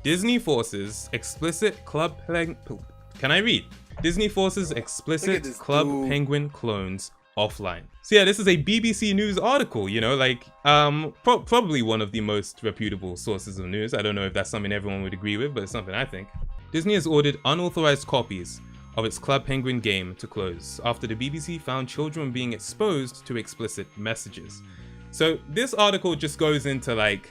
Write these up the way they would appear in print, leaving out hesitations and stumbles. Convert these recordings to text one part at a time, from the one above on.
Disney forces explicit Club Can I read? Disney forces explicit Club Penguin clones offline. So yeah, this is a BBC News article, you know, like probably one of the most reputable sources of news. I don't know if that's something everyone would agree with, but it's something I think. Disney has ordered unauthorized copies of its Club Penguin game to close after the BBC found children being exposed to explicit messages. So this article just goes into like,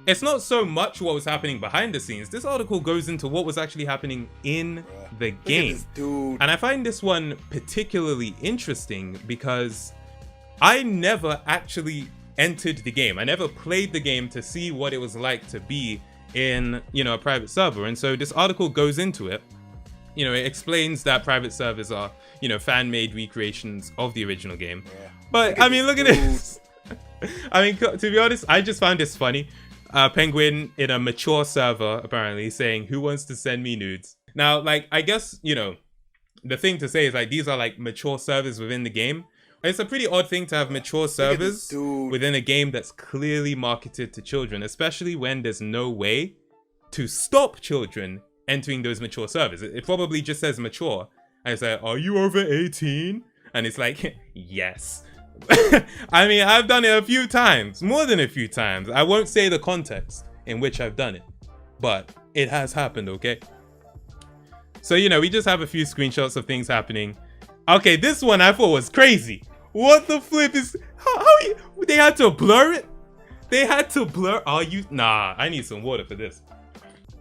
it's not so much what was happening behind the scenes. This article goes into what was actually happening in the game. And I find this one particularly interesting because I never actually entered the game. I never played the game to see what it was like to be in, you know, a private server. And so this article goes into it. You know, it explains that private servers are, you know, fan-made recreations of the original game. But I mean, look at this. I mean, to be honest, I just found this funny. Penguin in a mature server apparently saying, "Who wants to send me nudes?" Now, like, I guess, you know, the thing to say is like these are like mature servers within the game. It's a pretty odd thing to have mature servers within a game that's clearly marketed to children, especially when there's no way to stop children entering those mature servers. It probably just says mature and it's like, "Are you over 18?" And it's like, yes. I mean, I've done it a few times, more than a few times. I won't say the context in which I've done it, but it has happened, okay? So, you know, we just have a few screenshots of things happening. Okay, this one I thought was crazy. What the flip is, they had to blur it? They had to blur, nah, I need some water for this.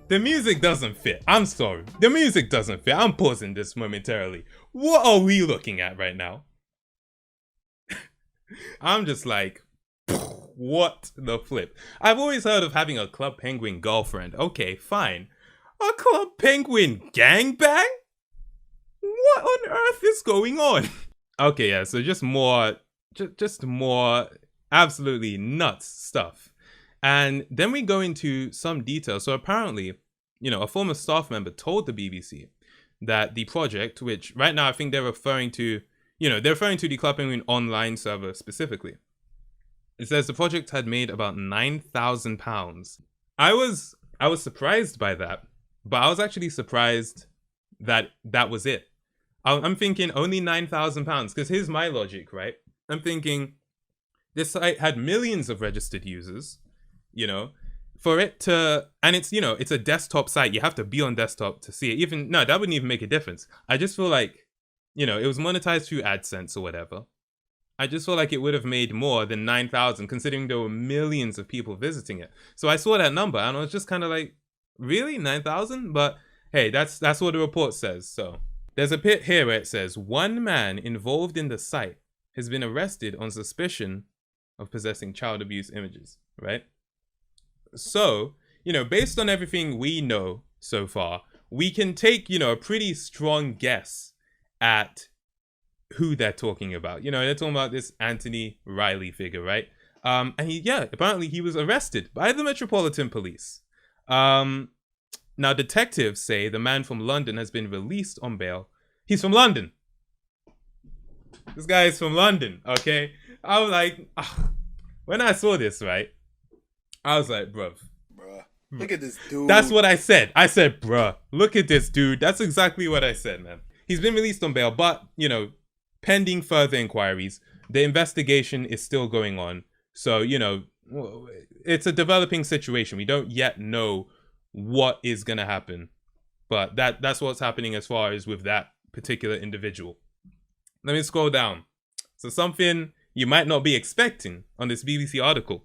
The music doesn't fit, I'm sorry. The music doesn't fit, I'm pausing this momentarily. What are we looking at right now? I'm just like, what the flip? I've always heard of having a Club Penguin girlfriend. Okay, fine. A Club Penguin gangbang? What on earth is going on? Okay, yeah, so just more absolutely nuts stuff. And then we go into some detail. So apparently, you know, a former staff member told the BBC that the project, which right now I think they're referring to, you know, they're referring to the Club Penguin online server specifically. It says the project had made about £9,000. I was surprised by that, but I was actually surprised that that was it. I'm thinking only £9,000, because here's my logic, right? I'm thinking this site had millions of registered users, you know, for it to, and it's, you know, it's a desktop site. You have to be on desktop to see it. No, that wouldn't even make a difference. I just feel like, you know, it was monetized through AdSense or whatever. I just feel like it would have made more than 9,000, considering there were millions of people visiting it. So I saw that number and I was just kind of like, really, 9,000? But hey, that's what the report says. So there's a bit here where it says one man involved in the site has been arrested on suspicion of possessing child abuse images, right? So, you know, based on everything we know so far, we can take, you know, a pretty strong guess at who they're talking about. You know, they're talking about this Anthony Riley figure, right? And apparently he was arrested by the Metropolitan Police. Now detectives say the man from London has been released on bail. He's from London. This guy is from London, okay? I was like, when I saw this, right? I was like, bruh, look at this dude. That's what I said. I said, bruh, look at this dude. That's exactly what I said, man. He's been released on bail, but, you know, pending further inquiries, the investigation is still going on. So, you know, it's a developing situation. We don't yet know what is going to happen. But that's what's happening as far as with that particular individual. Let me scroll down. So something you might not be expecting on this BBC article.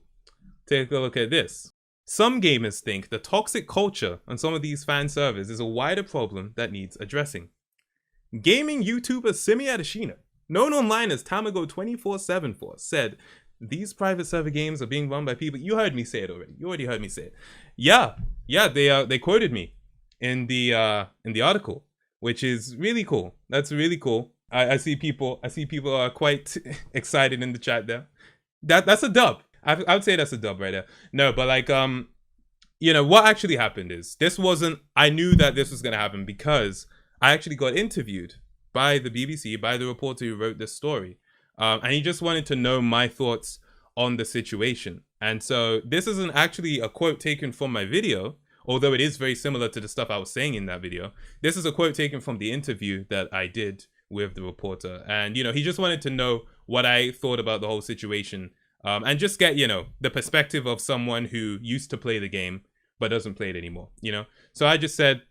Take a look at this. Some gamers think the toxic culture on some of these fan servers is a wider problem that needs addressing. Gaming YouTuber Simi Adesina, known online as tamagoE247, said these private server games are being run by people. You heard me say it already. You already heard me say it. Yeah, they quoted me in the article, which is really cool. That's really cool. I see people are quite excited in the chat there. That's a dub. I would say that's a dub right there. No, but like you know what actually happened is I knew that this was gonna happen because I actually got interviewed by the BBC, by the reporter who wrote this story. And he just wanted to know my thoughts on the situation. And so this isn't actually a quote taken from my video, although it is very similar to the stuff I was saying in that video. This is a quote taken from the interview that I did with the reporter. And, you know, he just wanted to know what I thought about the whole situation, and just get, you know, the perspective of someone who used to play the game but doesn't play it anymore, you know? So I just said,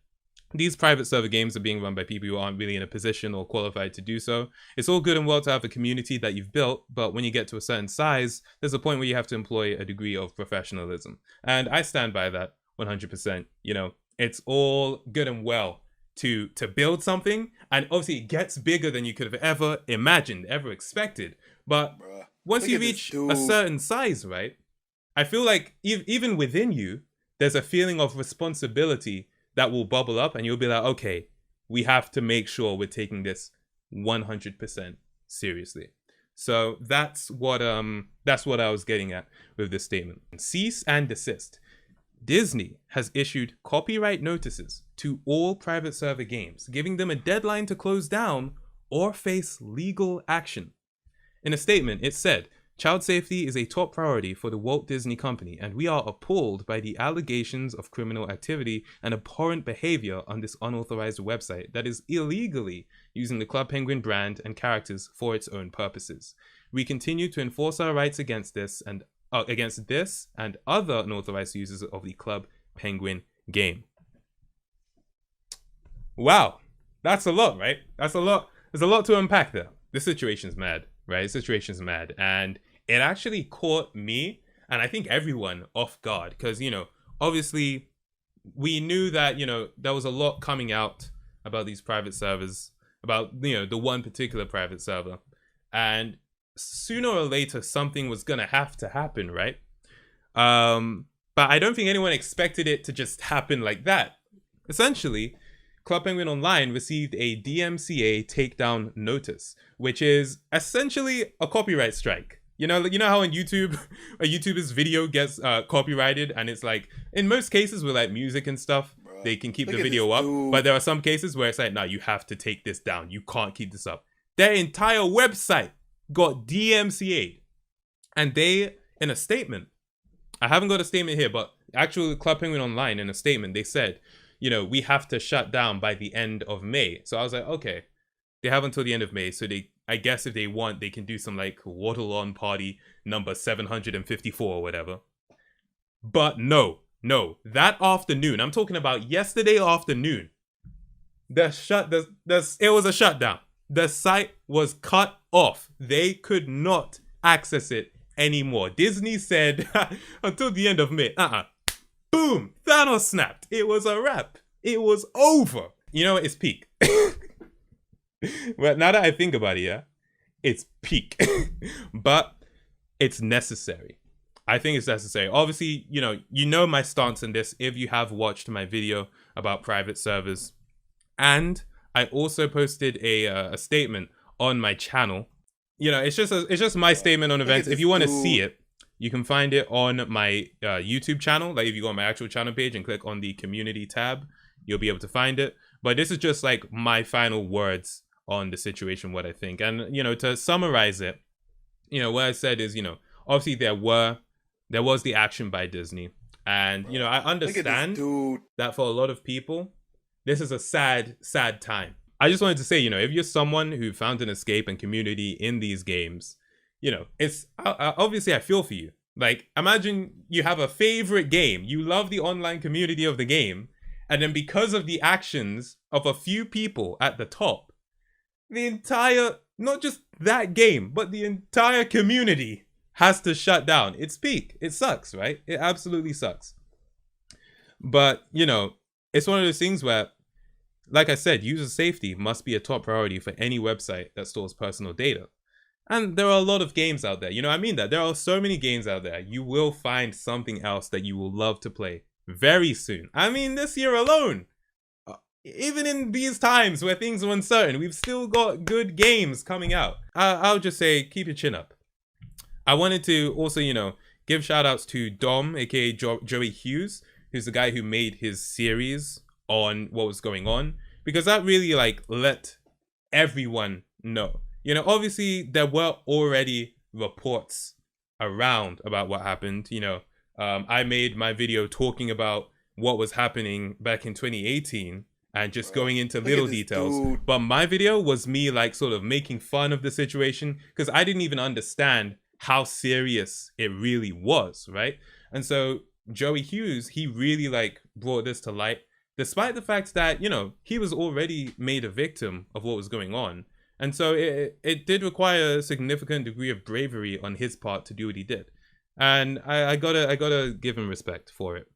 these private server games are being run by people who aren't really in a position or qualified to do so. It's all good and well to have a community that you've built, but when you get to a certain size, there's a point where you have to employ a degree of professionalism. And I stand by that 100%. You know, it's all good and well to build something, and obviously it gets bigger than you could have ever imagined, ever expected. But once you reach a certain size, right, I feel like even within you, there's a feeling of responsibility that will bubble up, and you'll be like, okay, we have to make sure we're taking this 100% seriously. So that's what I was getting at with this statement. Cease and desist. Disney has issued copyright notices to all private server games, giving them a deadline to close down or face legal action. In a statement, it said, "Child safety is a top priority for the Walt Disney Company, and we are appalled by the allegations of criminal activity and abhorrent behavior on this unauthorized website that is illegally using the Club Penguin brand and characters for its own purposes. We continue to enforce our rights against this and other unauthorized users of the Club Penguin game." Wow, that's a lot, right? That's a lot. There's a lot to unpack there. This situation's mad, right? This situation's mad, and it actually caught me, and I think everyone, off guard, because, you know, obviously we knew that, you know, there was a lot coming out about these private servers, about, you know, the one particular private server, and sooner or later something was gonna have to happen, right? But I don't think anyone expected it to just happen like that. Essentially, Club Penguin Online received a DMCA takedown notice, which is essentially a copyright strike. You know how on YouTube, a YouTuber's video gets copyrighted, and it's like, in most cases with like music and stuff, they can keep the video up, but there are some cases where it's like, no, you have to take this down. You can't keep this up. Their entire website got DMCA'd, and they, in a statement, I haven't got a statement here, but actually Club Penguin Online, in a statement, they said, you know, we have to shut down by the end of May. So I was like, okay, they have until the end of May. So I guess if they want, they can do some like Waterlawn party number 754 or whatever. But no, that afternoon, I'm talking about yesterday afternoon, it was a shutdown. The site was cut off. They could not access it anymore. Disney said until the end of May, boom, Thanos snapped. It was a wrap. It was over. You know, it's peak. Well, now that I think about it, yeah, it's peak. But it's necessary. I think it's necessary. Obviously, you know my stance on this if you have watched my video about private servers. And I also posted a statement on my channel. You know, it's just my statement on events. If you want to see it, you can find it on my YouTube channel. Like if you go on my actual channel page and click on the community tab, you'll be able to find it. But this is just like my final words on the situation, what I think. And, you know, to summarize it, you know, what I said is, you know, obviously there was the action by Disney. And, you know, I understand that for a lot of people, this is a sad, sad time. I just wanted to say, you know, if you're someone who found an escape and community in these games, you know, it's obviously I feel for you. Like, imagine you have a favorite game, you love the online community of the game, and then because of the actions of a few people at the top, the entire, not just that game, but the entire community has to shut down. It's peak. It sucks, right? It absolutely sucks. But, you know, it's one of those things where, like I said, user safety must be a top priority for any website that stores personal data. And there are a lot of games out there. You know, I mean that. There are so many games out there. You will find something else that you will love to play very soon. I mean, this year alone, even in these times where things are uncertain, we've still got good games coming out. I'll just say, keep your chin up. I wanted to also, you know, give shout outs to Dom, aka Joey Hughes, who's the guy who made his series on what was going on, because that really like let everyone know. You know, obviously there were already reports around about what happened. You know, I made my video talking about what was happening back in 2018 and just going into Look little at this details. dude. But my video was me like sort of making fun of the situation because I didn't even understand how serious it really was, right? And so Joey Hughes, he really like brought this to light, despite the fact that, you know, he was already made a victim of what was going on. And so it did require a significant degree of bravery on his part to do what he did. And I gotta give him respect for it.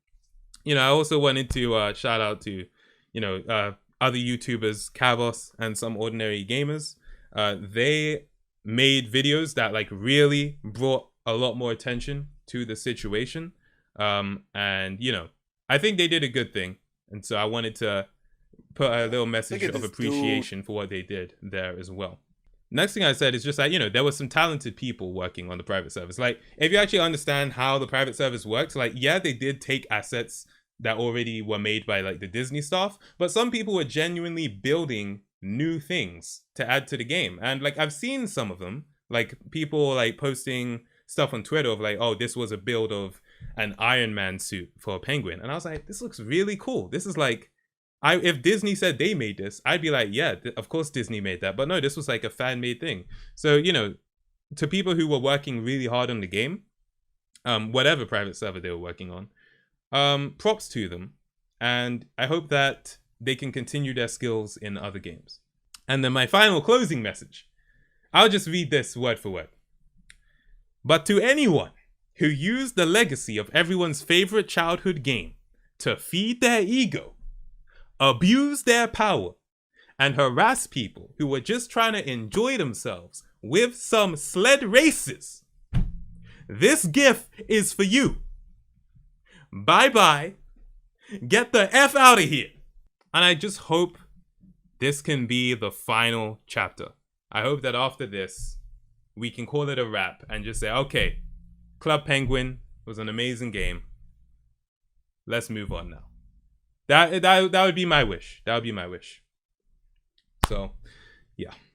You know, I also wanted to shout out to, you know, other YouTubers, Cabos and Some Ordinary Gamers. They made videos that like really brought a lot more attention to the situation. And, you know, I think they did a good thing. And so I wanted to put a little message of appreciation for what they did there as well. Next thing I said is just that, you know, there were some talented people working on the private servers. Like, if you actually understand how the private servers worked, like, yeah, they did take assets that already were made by like the Disney staff, but some people were genuinely building new things to add to the game. And like, I've seen some of them, like people like posting stuff on Twitter of like, oh, this was a build of an Iron Man suit for a penguin. And I was like, this looks really cool. This is like, if Disney said they made this, I'd be like, yeah, of course Disney made that. But no, this was like a fan-made thing. So, you know, to people who were working really hard on the game, whatever private server they were working on, props to them. And I hope that they can continue their skills in other games. And then my final closing message. I'll just read this word for word. But to anyone who used the legacy of everyone's favorite childhood game to feed their ego, abuse their power, and harass people who were just trying to enjoy themselves with some sled races, this gift is for you. Bye-bye. Get the F out of here. And I just hope this can be the final chapter. I hope that after this, we can call it a wrap and just say, okay, Club Penguin was an amazing game. Let's move on now. That would be my wish. That would be my wish. So, yeah.